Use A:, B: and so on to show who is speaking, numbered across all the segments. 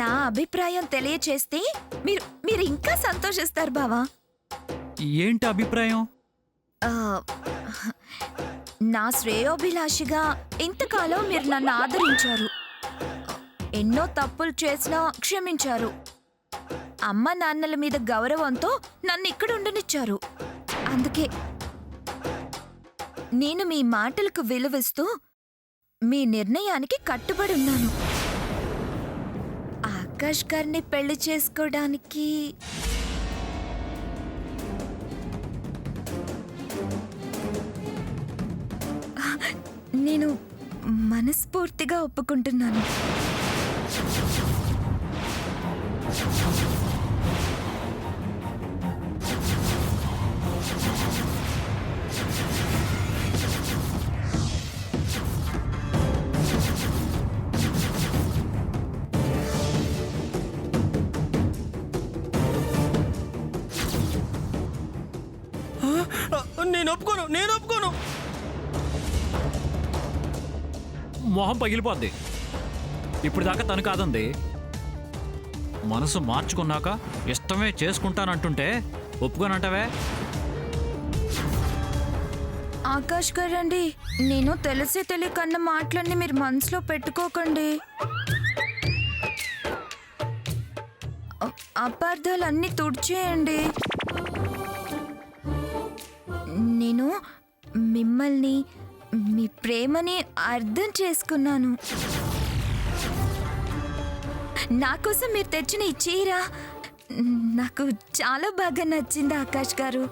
A: నా అభిప్రాయం తెలియచేస్తే మీరు మీరు ఇంకా సంతోషిస్తారు బావా.
B: ఏంటి అభిప్రాయం?
A: ఆ, నా శ్రేయోభిలాషిగా ఇంతకాలం మీరు నన్ను ఆదరించారు. ఎన్నో తప్పులు చేసినా క్షమించారు. అమ్మ నాన్నల మీద గౌరవంతో నన్ను ఇక్కడ ఉండనిచ్చారు. అందుకే నేను మీ మాటలకు విలువిస్తూ మీ నిర్ణయానికి కట్టుబడి ఉన్నాను. ఆకాష్ గారిని పెళ్లి చేసుకోవడానికి నేను మనస్ఫూర్తిగా ఒప్పుకుంటున్నాను.
C: నేను ఒప్పుకోను.
B: మొహం పగిలిపోద్ది. ఇప్పుడు దాకా తను కాదంది. మనసు మార్చుకున్నాక ఇష్టమే చేసుకుంటానంటుంటే ఒప్పుకోనంటావే?
A: ఆకాష్ గారండి, నేను తెలిసి తెలియకన్న మాటలన్నీ మీరు మనసులో పెట్టుకోకండి. అపార్థాలన్నీ తుడిచేయండి. నేను మిమ్మల్ని, మీ ప్రేమని అర్థం చేసుకున్నాను. నా కోసం మీరు తెచ్చిన ఈ చీర నాకు చాలా బాగా నచ్చింది ఆకాష్ గారు.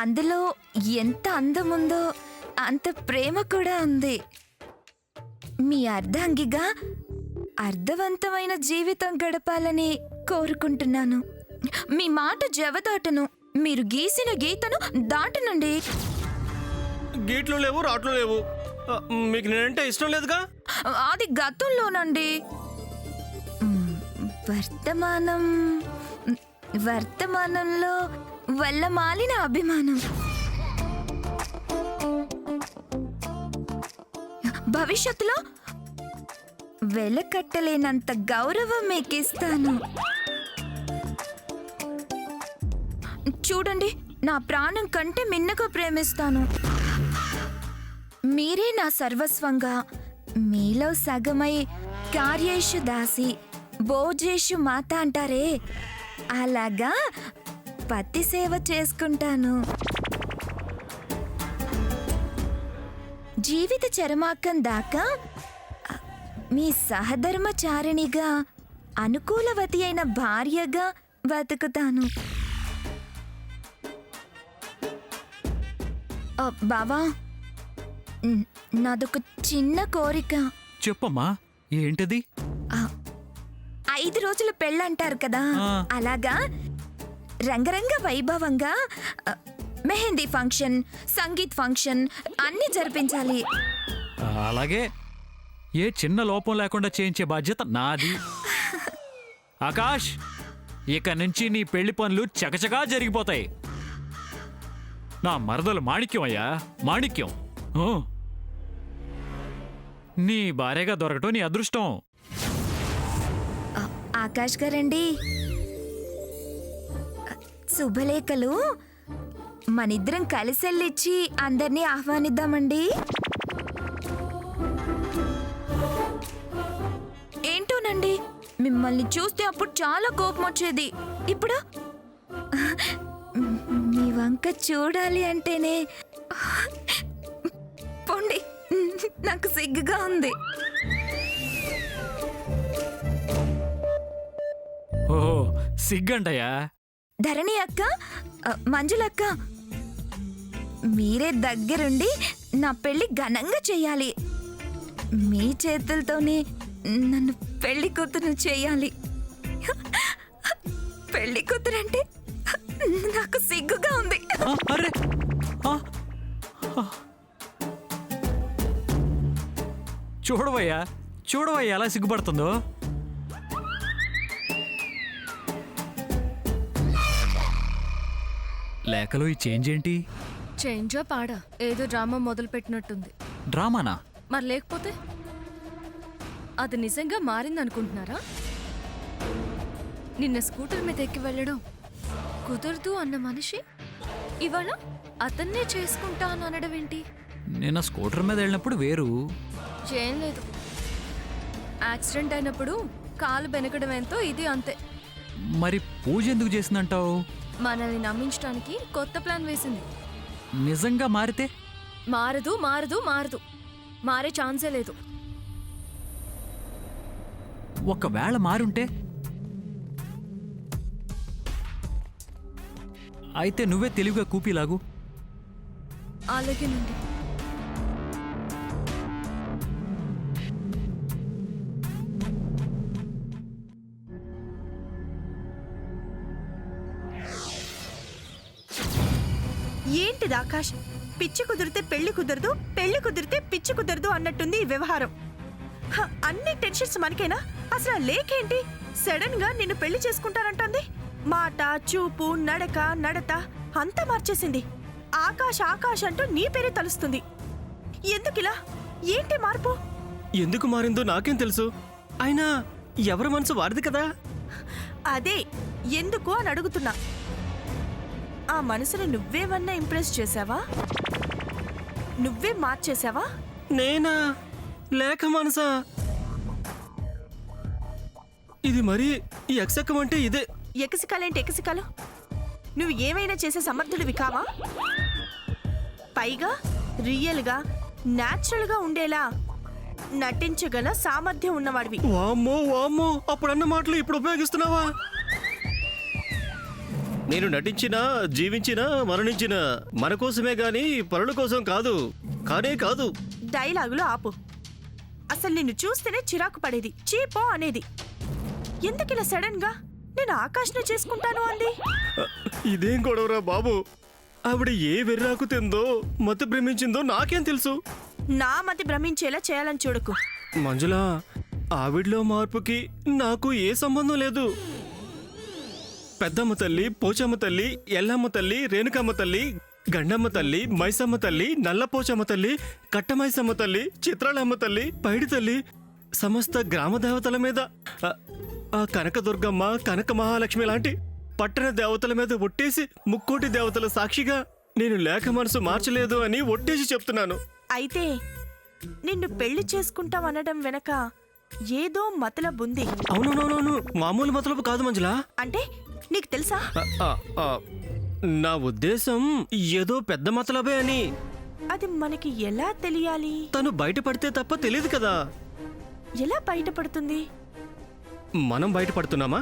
A: అందులో ఎంత అందం ఉందో అంత ప్రేమ కూడా ఉంది. మీ అర్ధాంగిగా అర్థవంతమైన జీవితం గడపాలని కోరుకుంటున్నాను. మీ మాట జవదాటను. మీరు గీసిన గీతను దాటనండి.
C: గీట్లు లేవు, రాట్లు లేవు. మీకు నేనంటే ఇష్టం లేదుగా.
A: అది గతంలోనండి. వర్తమానంలో వల్ల మాలిన అభిమానం. భవిష్యత్తులో వెలకట్టలేనంత గౌరవం మీకిస్తాను. చూడండి, నా ప్రాణం కంటే మిన్నగా ప్రేమిస్తాను. మీరే నా సర్వస్వంగా, మీలో సగమై కార్యేషు దాసి భోజేషు మాత అంటారే, అలాగా పతి సేవ చేసుకుంటాను. జీవిత చరమాకం దాకా మీ సహధర్మచారిణిగా, అనుకూలవతి అయిన భార్యగా బతుకుతాను. బావా, నాదొక చిన్న కోరిక.
B: చెప్పమ్మా, ఏంటది?
A: 5 రోజుల పెళ్ళంటారు కదా, అలాగా రంగరంగ వైభవంగా మెహందీ ఫంక్షన్, సంగీత్ ఫంక్షన్ అన్నీ జరిపించాలి.
B: అలాగే, ఏ చిన్న లోపం లేకుండా చేయించే బాధ్యత నాది. ఆకాష్, ఇక నుంచి నీ పెళ్లి పనులు చకచకా జరిగిపోతాయి. నా మరదలు మాణిక్యం అయ్యా, మాణిక్యం. నీ భార్యగా దొరకటం నీ అదృష్టం.
A: ఆకాష్ గారండి, శుభలేఖలు మనిద్దరం కలిసెళ్ళిచ్చి అందరినీ ఆహ్వానిద్దామండి. ఏంటోనండి, మిమ్మల్ని చూస్తే అప్పుడు చాలా కోపం వచ్చేది. ఇప్పుడు మీ వంక చూడాలి అంటేనే పోండి, నాకు సిగ్గుగా ఉంది.
B: ఓహో, సిగ్గంటయ్యా.
A: ధరణి అక్క, మంజులక్క, మీరే దగ్గరుండి నా పెళ్లి ఘనంగా చెయ్యాలి. మీ చేతులతోనే నన్ను పెళ్లి కూతురు చేయాలి. పెళ్లి కూతురంటే నాకు సిగ్గుగా ఉంది.
B: అరే, చూడవయ్యా, చూడవయ్యా ఎలా సిగ్గుపడుతుందో. లేఖలో ఈ చేంజ్ ఏంటి?
D: చేంజా పాడా, ఏదో డ్రామా మొదలు పెట్టినట్టుంది.
B: డ్రామానా?
D: మరి లేకపోతే అది నిజంగా మారిందనుకుంటున్నారా? నిన్న స్కూటర్ మీద ఎక్కి వెళ్ళడం కుదరదు అన్న మనిషి ఇవాళ అతన్నే చేసుకుంటా అని అనడం ఏంటి?
B: నిన్న స్కూటర్ మీద వెళ్ళినప్పుడు వేరు.
D: ఏం లేదు, యాక్సిడెంట్ అయినప్పుడు కాలు బెనకడం ఎంతో ఇది అంతే.
B: మరి పూజ ఎందుకు చేసిందంటావు?
D: మనల్ని నమ్మించడానికి కొత్త ప్లాన్ వేసింది.
B: నిజంగా మారితే?
D: మారదు మారదు మారదు, మారే ఛాన్సే లేదు.
B: ఒకవేళ మారుంటే? అయితే నువ్వే తెలివిగా కూపీలాగు.
D: అలాగేనండి.
E: ఏంటిది ఆకాష్? పిచ్చి కుదిరితే పెళ్లి కుదరదు, పెళ్లి కుదిరితే పిచ్చి కుదరదు అన్నట్టుంది ఈ వ్యవహారం. అన్ని టెన్షన్స్ మనకేనా? అసలు ఆ లేకేంటి? సడన్ గా నిన్ను పెళ్లి చేసుకుంటానంటోంది. మాట, చూపు, నడక, నడత అంతా మార్చేసింది. ఆకాష్ ఆకాష్ అంటూ నీ పేరే తలుస్తుంది. ఎందుకిలా? ఏంటి మార్పు?
C: ఎందుకు మారిందో నాకేం తెలుసు. అయినా ఎవరి మనసు వారిది కదా.
E: అదే ఎందుకు అని అడుగుతున్నా. ఆ మనసుని నువ్వేమన్నా ఇంప్రెస్ చేసావా? నువ్వే మార్చేసావా?
C: నేనా? లేక మనసా? ఇది మరి ఈ ఎక్సెక్కం అంటే ఇదే.
E: ఎకసికాలేంటి ఎకసికాలు? నువ్వు ఏమైనా చేసే సమర్థుడివి కావా? పైగా రియల్గా న్యాచురల్గా ఉండేలా నటించగల సామర్థ్యం ఉన్నవాడివి.
C: వామ్మో వామ్మో, అప్పుడన్న మాటలు ఇప్పుడు ఉపయోగిస్తున్నావా? నేను నటించినా, జీవించినా, మరణించినా మన కోసమే గాని పరుల కోసం కాదు. కానే కాదు.
E: డైలాగులు ఆపు. అసలు నిన్ను చూస్తేనే చిరాకు పడేది, చీపో అనేది. ఎందుకిలా సడన్ గా నేను ఆకాష్ను చేసుకుంటాను అంది?
C: ఇదేం గొడవరా బాబు? ఆవిడ ఏ వెర్రాకు తిందో, మతి భ్రమించిందో నాకేం తెలుసు.
E: నా మతి భ్రమించేలా చేయాలని చూడకు.
C: మంజులా, ఆవిడలో మార్పుకి నాకు ఏ సంబంధం లేదు. పెద్దమ్మ తల్లి, పోచమ్మ తల్లి, ఎల్లమ్మ తల్లి, రేణుకమ్మ తల్లి, గండమ్మ తల్లి, మైసమ్మ తల్లి, నల్లపోచమ్మ తల్లి, కట్టమైసమ్మ తల్లి, చిత్రాలమ్మ తల్లి, పైడి తల్లి, సమస్త గ్రామ దేవతల మీద, ఆ కనకదుర్గమ్మ, కనక మహాలక్ష్మి లాంటి పట్టణ దేవతల మీద ఒట్టేసి, ముక్కోటి దేవతల సాక్షిగా నేను లేక మనసు మార్చలేదు అని ఒట్టేసి చెప్తున్నాను.
E: అయితే నిన్ను పెళ్లి చేసుకుంటామనడం వెనక ఏదో మతలబుంది.
C: అవునవునవును, మామూలు మతలబు కాదు మంజులా.
E: అంటే నీకు తెలుసా?
C: నా ఉద్దేశం ఏదో పెద్ద మతలబే అని.
E: అది మనకి ఎలా తెలియాలి?
C: తను బయటపడితే తప్ప తెలియదు కదా.
E: ఎలా బయటపడుతుంది?
C: మనం బయటపడుతున్నామా?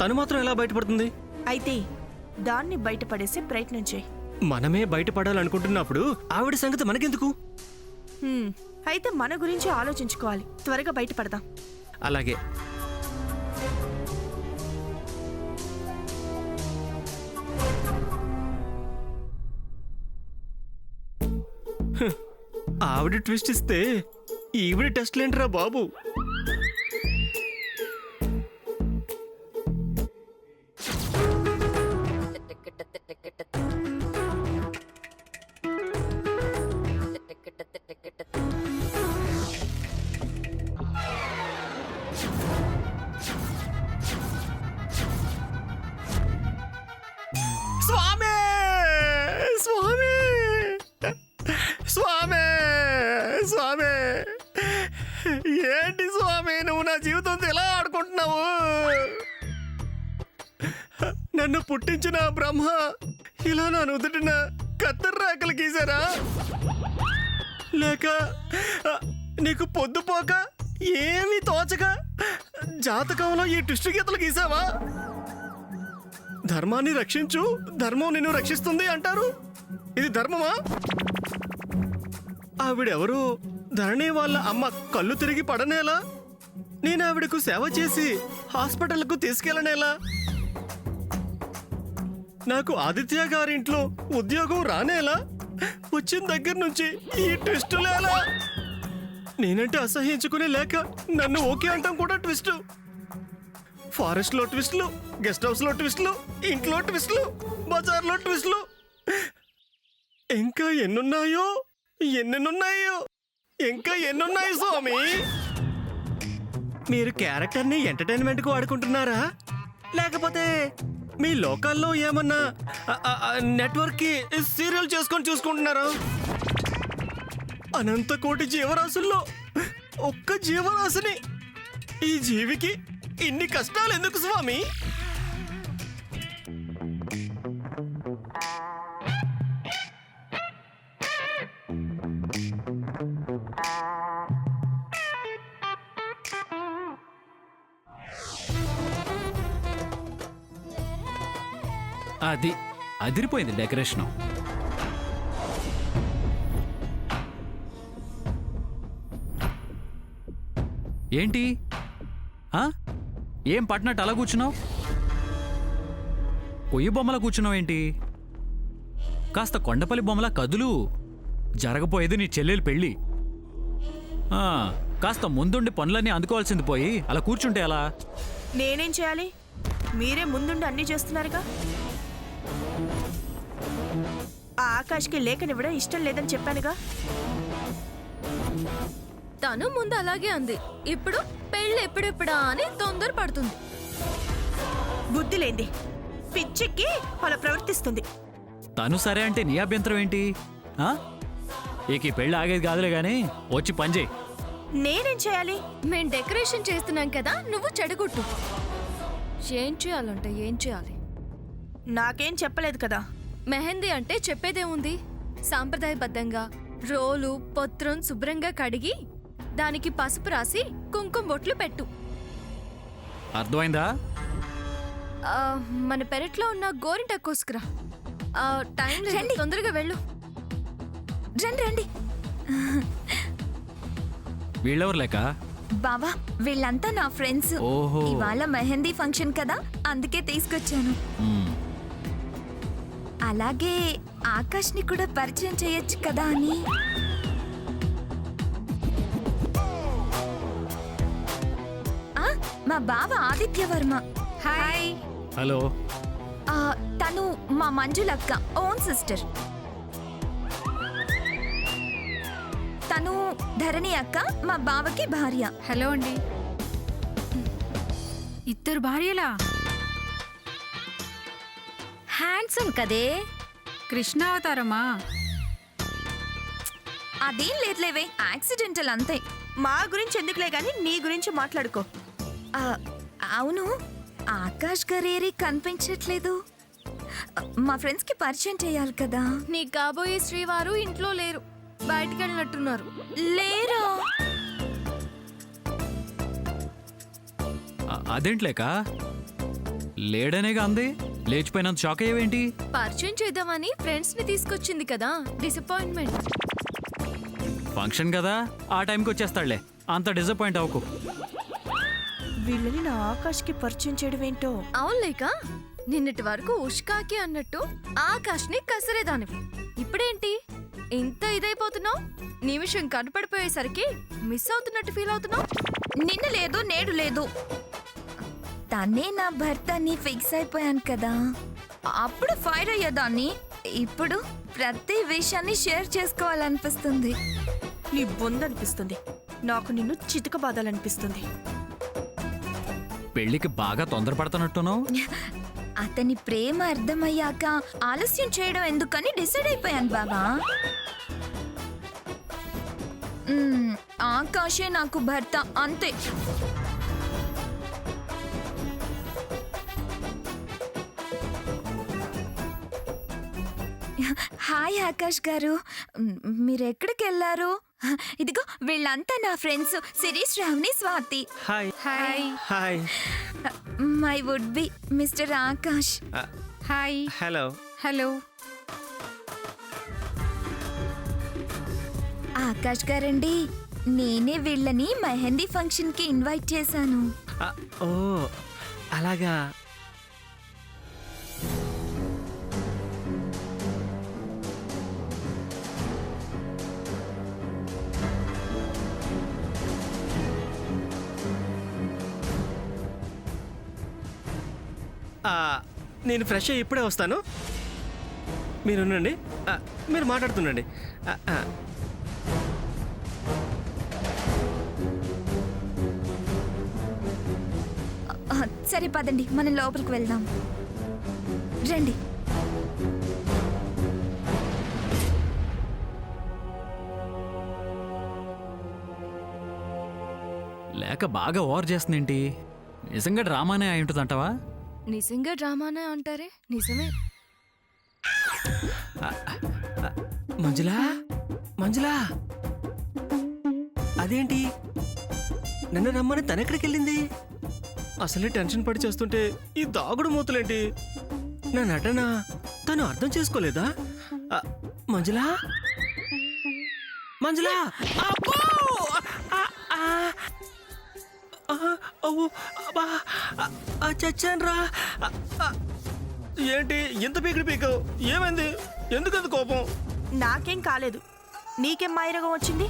C: తను మాత్రం ఎలా బయటపడుతుంది?
E: అయితే దాన్ని బయటపడేసే ప్రయత్నం చేయి.
C: మనమే బయటపడాలనుకుంటున్నప్పుడు ఆవిడ సంగతి మనకెందుకు?
E: అయితే మన గురించి ఆలోచించుకోవాలి. త్వరగా బయటపడదాం.
C: అలాగే. ఆవిడ ట్విస్ట్ ఇస్తే ఈవిడ టెస్ట్లేంట్రా బాబు. స్వామి స్వామి స్వామి స్వామి, ఏంటి స్వామి నువ్వు నా జీవితంతో ఎలా ఆడుకుంటున్నావు? నన్ను పుట్టించిన బ్రహ్మ ఇలా నా నుదుటిన కత్తెర రేఖలు గీసారా? లేక నీకు పొద్దుపోక ఏమీ తోచక జాతకంలో ఈ ట్విస్ట్ గీతలు గీసావా? ధర్మాన్ని రక్షించు, ధర్మం నిన్ను రక్షిస్తుంది అంటారు. ఇది ధర్మమా? ఆవిడెవరు? ధరణి వాళ్ళ అమ్మ కళ్ళు తిరిగి పడనేలా? నేను ఆవిడకు సేవ చేసి హాస్పిటల్కు తీసుకెళ్ళనేలా? నాకు ఆదిత్య గారింట్లో ఉద్యోగం రానేలా? వచ్చిన దగ్గర నుంచి ఈ ట్విస్టులేలా? నేనంటే అసహించుకునే లేక నన్ను ఓకే అంటాం కూడా ట్విస్టు. ఫారెస్ట్ లో ట్విస్ట్లు, గెస్ట్ హౌస్ లో ట్విస్ట్లు, ఇంట్లో ట్విస్ట్లు, బజార్లో ట్విస్ట్లు, ఇంకా ఎన్నున్నాయో ఎన్నెన్నున్నాయో, ఇంకా ఎన్నున్నాయి స్వామి. మీరు క్యారెక్టర్ని ఎంటర్టైన్మెంట్కి వాడుకుంటున్నారా లేకపోతే మీ లోకల్లో ఏమన్నా నెట్వర్క్కి సీరియల్ చేసుకొని చూసుకుంటున్నారా? అనంత కోటి జీవరాశుల్లో ఒక్క జీవరాశిని ఈ జీవికి ఇన్ని కష్టాలు ఎందుకు స్వామి?
B: అది అదిరిపోయింది డెకరేషను. ఏంటి ఆ? ఏం పట్టినట్టు అలా కూర్చున్నావు? కొయ్యి బొమ్మలా కూర్చున్నావు ఏంటి? కాస్త కొండపల్లి బొమ్మలా కదులు. జరగపోయేది నీ చెల్లెలు పెళ్ళి. కాస్త ముందుండి పనులన్నీ అందుకోవాల్సింది పోయి అలా కూర్చుంటే ఎలా?
E: నేనేం చేయాలి? మీరే ముందుండి అన్నీ చేస్తున్నారుగా. ఆ ఆకాష్కి లేఖనివ్వడం ఇష్టం లేదని చెప్పానుగా.
D: తను ముందు అలాగే అంది, ఇప్పుడు పెళ్ళి ఎప్పుడెప్పుడా అని తొందర పడుతుంది.
E: బుద్ధి లేంది, పిచ్చికి అలా ప్రవర్తిస్తుంది.
B: తను సరే అంటే నీ అభ్యంతరం ఏంటి? ఇక ఈ పెళ్ళి ఆగేది కాదులే గాని వచ్చి పని చేయి.
E: నేనేం చేయాలి?
D: మేం డెకరేషన్ చేస్తున్నాం కదా, నువ్వు చెడగొట్టు. ఏం చేయాలంటే ఏం చేయాలి?
E: నాకేం చెప్పలేదు కదా.
D: మెహందీ అంటే చెప్పేదే ఉంది. సాంప్రదాయబద్ధంగా రోలు పత్రం శుభ్రంగా కడిగి దానికి పసుపు రాసి కుంకుమ బొట్లు పెట్టు.
B: అర్థమైందా?
D: మన పెరట్లో ఉన్న గోరింట కోసుకురా. టైం లేదు, తొందరగా వెళ్ళు.
A: రండి రండి.
B: వీళ్ళెవరు లేక?
A: బావా, వీళ్ళంతా నా ఫ్రెండ్స్.
B: ఓహో.
A: ఇవాళ మెహందీ ఫంక్షన్ కదా, అందుకే తీసుకొచ్చాను. అలాగే ఆకాష్ని కూడా పరిచయం చేయొచ్చు కదా అని. మా బావ ఆదిత్య వర్మ. హాయ్.
B: హలో.
A: తను మా మంజులక్క ఓన్ సిస్టర్. తను ధరణి అక్క, మా బావకి భార్య.
F: హలో అండి. ఇద్దరు భార్యలా?
A: హ్యాండ్సమ్ కదే.
F: కృష్ణావతారమా?
A: అదేం లేదులేవే, యాక్సిడెంటల్ అంతే.
E: మా గురించి ఎందుకులే గాని నీ గురించి మాట్లాడుకో.
A: అవును, ఆకాష్ గారేరి కనిపించట్లేదు. మా ఫ్రెండ్స్ కి పరిచయం చేయాలి కదా.
D: నీ కాబోయే శ్రీవారు ఇంట్లో లేరు, బయటికి వెళ్ళినట్టున్నారు.
A: లేరా?
B: అదేంట్లేక లేడనేగా అంది. లేచిపోయినంత షాక్ అయ్యేవేంటి?
D: పరిచయం చేద్దామని ఫ్రెండ్స్ ని తీసుకొచ్చింది కదా, డిసప్పాయింట్మెంట్.
B: ఫంక్షన్ కదా, ఆ టైంకి వచ్చేస్తాడులే, అంత డిసప్పాయింట్ అవ్వకు.
E: వీళ్ళని నా ఆకాష్కి పరిచయం చేయడం ఏంటో.
D: అవునులేక, నిన్నటి వరకు ఉష్కాకి అన్నట్టు ఆకాష్ ని కసరేదానివి. ఇప్పుడేంటి ఇంత ఇదైపోతున్నావు? నిమిషం కనపడిపోయేసరికి మిస్ అవుతున్నట్టు ఫీల్ అవుతున్నావు.
A: నిన్న లేదు, నేడు లేదు. తనే నా భర్త అని ఫిక్స్ అయిపోయాను కదా, అప్పుడు ఫైర్ అయ్యేదాన్ని. ఇప్పుడు ప్రతి విషయాన్ని షేర్ చేసుకోవాలనిపిస్తుంది.
E: నీ బొందనిపిస్తుంది. నాకు నిన్ను చితకబాదాలనిపిస్తుంది.
B: పెళ్లికి బాగా తొందరపడుతున్నట్టున్నావు.
A: అతని ప్రేమ అర్థమయ్యాక ఆలస్యం చేయడం ఎందుకని డిసైడ్ అయిపోయాను బాబా. ఆకాశే నాకు భర్త, అంతే. హాయ్ ఆకాష్ గారు, మీరు ఎక్కడికి వెళ్ళారు? ఇదిగో వీళ్ళంతా నా friends, Shirish, Shravani, Swathi.
C: Hi.
F: Hi.
C: Hi.
A: My would be mister Akash.
F: Hi.
C: Hello.
F: Hello.
A: Akash గారండి, నేనే వీళ్ళని మెహందీ ఫంక్షన్ కి ఇన్వైట్ చేశాను.
C: ఓ అలాగా. నేను ఫ్రెష్ అయ్యి ఇప్పుడే వస్తాను. మీరు ఉండండి, మీరు మాట్లాడుతుండండి.
A: సరే పదండి మనం లోపలికి వెళ్దాం రండి.
B: లేక బాగా ఓవర్ చేస్తుందేంటి? నిజంగా డ్రామానే అయి ఉంటుందంటావా?
D: నిజంగా డ్రామానే అంటారే, నిజమే.
C: మంజులా మంజులా అదేంటి నన్ను రమ్మని తనెక్కడికి వెళ్ళింది? అసలే టెన్షన్ పడి చేస్తుంటే ఈ దాగుడు మూతలేంటి? నా నటన తను అర్థం చేసుకోలేదా? మంజులా మంజులా అబ్బో! అవ్వు! అబ్బా! చచ్చానురా! ఏంటి ఇంత పీకిడి పీకు? ఏమైంది? ఎందుకంత కోపం?
E: నాకేం కాలేదు, నీకేం మాయరగం వచ్చింది?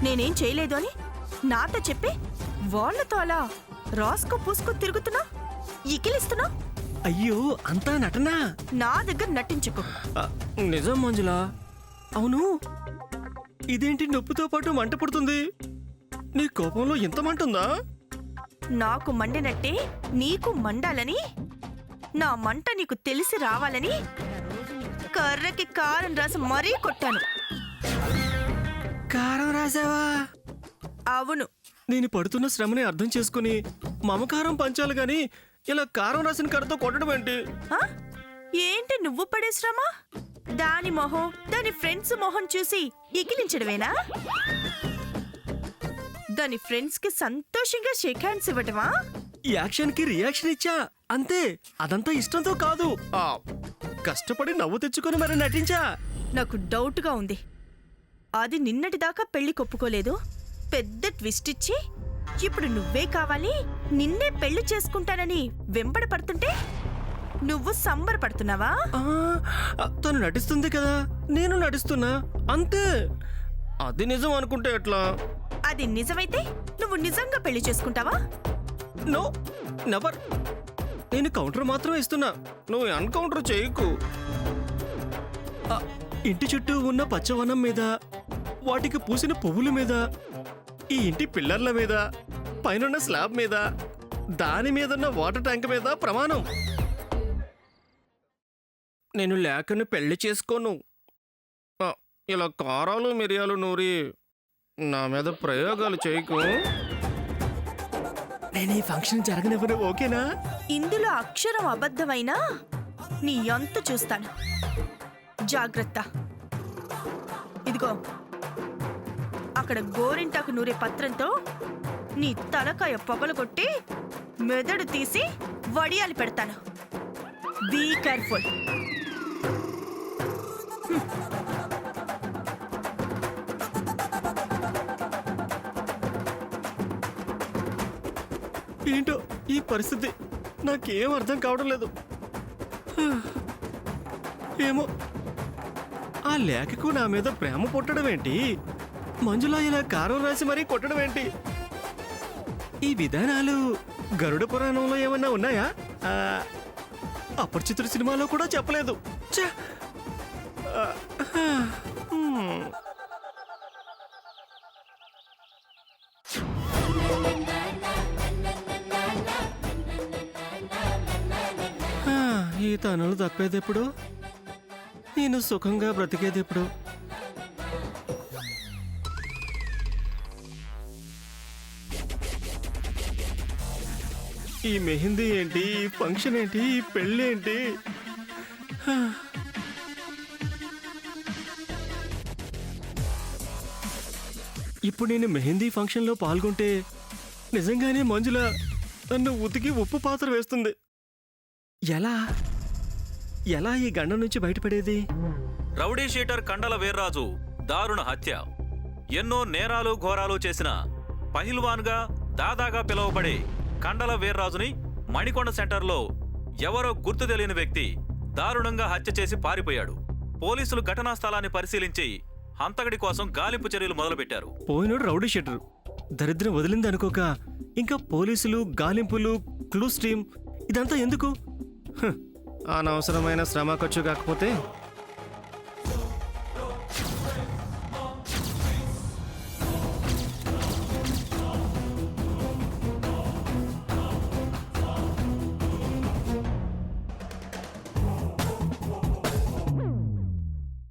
E: నేనేం చేయలేదు అని నాతో చెప్పి వాళ్ళతో అలా రాసుకు పూసుకు తిరుగుతున్నా, ఇకిలిస్తున్నా.
C: అయ్యో అంతా నటనా?
E: నా దగ్గర నటించుకో.
C: నిజం మంజులా. అవును, ఇదేంటి నొప్పితో పాటు మంట పుడుతుంది? నీ కోపంలో ఇంత మంట ఉందా?
E: నాకు మండినట్టే నీకు మండాలని, నా మంట నీకు తెలిసి రావాలని కర్రకి కారం రాసి మరీ కొట్టాను.
C: కారం రాసావా?
E: అవును.
C: నేను పడుతున్న శ్రమని అర్థం చేసుకుని మమకారం పంచాలి గాని ఇలా కారం రాసిన కర్రతో కొట్టడం ఏంటి?
E: ఆ? ఏంటి నువ్వు పడే శ్రమ? దాని మొహం, దాని ఫ్రెండ్స్ మొహం చూసి ఇకిలించడమేనా? దాని ఫ్రెండ్స్ కి సంతోషంగా షేక్ హ్యాండ్స్ ఇవ్వటమా?
C: యాక్షన్ కి రియాక్షన్ ఇచ్చా అంతే. అదంతా ఇష్టంతో కాదు, కష్టపడి నవ్వు తెచ్చుకొని మరి నటించా.
E: నాకు డౌట్ గా ఉంది. అది నిన్నటిదాకా పెళ్లి కొప్పుకోలేదు, పెద్ద ట్విస్ట్ ఇచ్చి ఇప్పుడు నువ్వే కావాలి, నిన్నే పెళ్లి చేసుకుంటానని వెంబడి పడుతుంటే నువ్వు సంబరపడుతున్నావా?
C: తను నటిస్తుంది కదా, నేను నటిస్తున్నా అంతే. అది నిజం అనుకుంటే ఎట్లా?
E: అది నిజమైతే నువ్వు నిజంగా పెళ్లి చేసుకుంటావా?
C: No, never. నేను కౌంటర్ మాత్రమే ఇస్తున్నా, నువ్వు అన్కౌంటర్ చేయకు. ఇంటి చుట్టూ ఉన్న పచ్చవనం మీద, వాటికి పూసిన పువ్వుల మీద, ఈ ఇంటి పిల్లర్ల మీద, పైనున్న స్లాబ్ మీద, దాని మీదున్న వాటర్ ట్యాంక్ మీద ప్రమాణం. నేను లేకని పెళ్లి చేసుకోను. ఇలా కారాలు మిరియాలు నూరి నా మీద ప్రయోగాలు చేయకు. నేను ఈ ఫంక్షన్ జరగనివ్వను, ఓకేనా?
E: ఇందులో అక్షరం అబద్ధమైనా నీ అంతు చూస్తాను. జాగ్రత్త. ఇదిగో అక్కడ గోరింటాకు నూరే పత్రంతో నీ తలకాయ పొగలగొట్టి మెదడు తీసి వడియాలు పెడతాను. Be careful.
C: ఏంటో ఈ పరిస్థితి, నాకేం అర్థం కావడం లేదు. ఏమో, ఆ లేఖకు నా మీద ప్రేమ పుట్టడం ఏంటి? మంజులా ఇలా కారం రాసి మరీ కొట్టడం ఏంటి? ఈ విధానాలు గరుడ పురాణంలో ఏమన్నా ఉన్నాయా? అపరిచితుడు సినిమాలో కూడా చెప్పలేదు. ఛ! ఈ తనులు తప్పేదెప్పుడు? నేను సుఖంగా బ్రతికేదెప్పుడు? ఈ మెహందీ ఏంటి, ఈ ఫంక్షన్ ఏంటి, ఈ పెళ్ళి ఏంటి? ఇప్పుడు నేను మెహందీ ఫంక్షన్లో పాల్గొంటే నిజంగానే మంజుల నన్ను ఉతికి ఉప్పు పాత్ర వేస్తుంది. ఎలా ఎలా ఈ గండం నుంచి బయటపడేది?
G: రౌడీ షీటర్ కండల వీర్రాజు దారుణ హత్య. ఎన్నో నేరాలు ఘోరాలు చేసిన పహిల్వాన్గా దాదాగా పిలువబడే కండల వీర్రాజుని మణికొండ సెంటర్లో ఎవరో గుర్తు తెలియని వ్యక్తి దారుణంగా హత్య చేసి పారిపోయాడు. పోలీసులు ఘటనా స్థలాన్ని పరిశీలించి హంతకుడి కోసం గాలింపు చర్యలు మొదలుపెట్టారు.
C: పోయినోడు రౌడీ షీటర్, దరిద్రం వదిలింది అనుకోక ఇంకా పోలీసులు, గాలింపులు, క్లూస్ టీమ్, ఇదంతా ఎందుకు? అనవసరమైన శ్రమ ఖర్చు కాకపోతే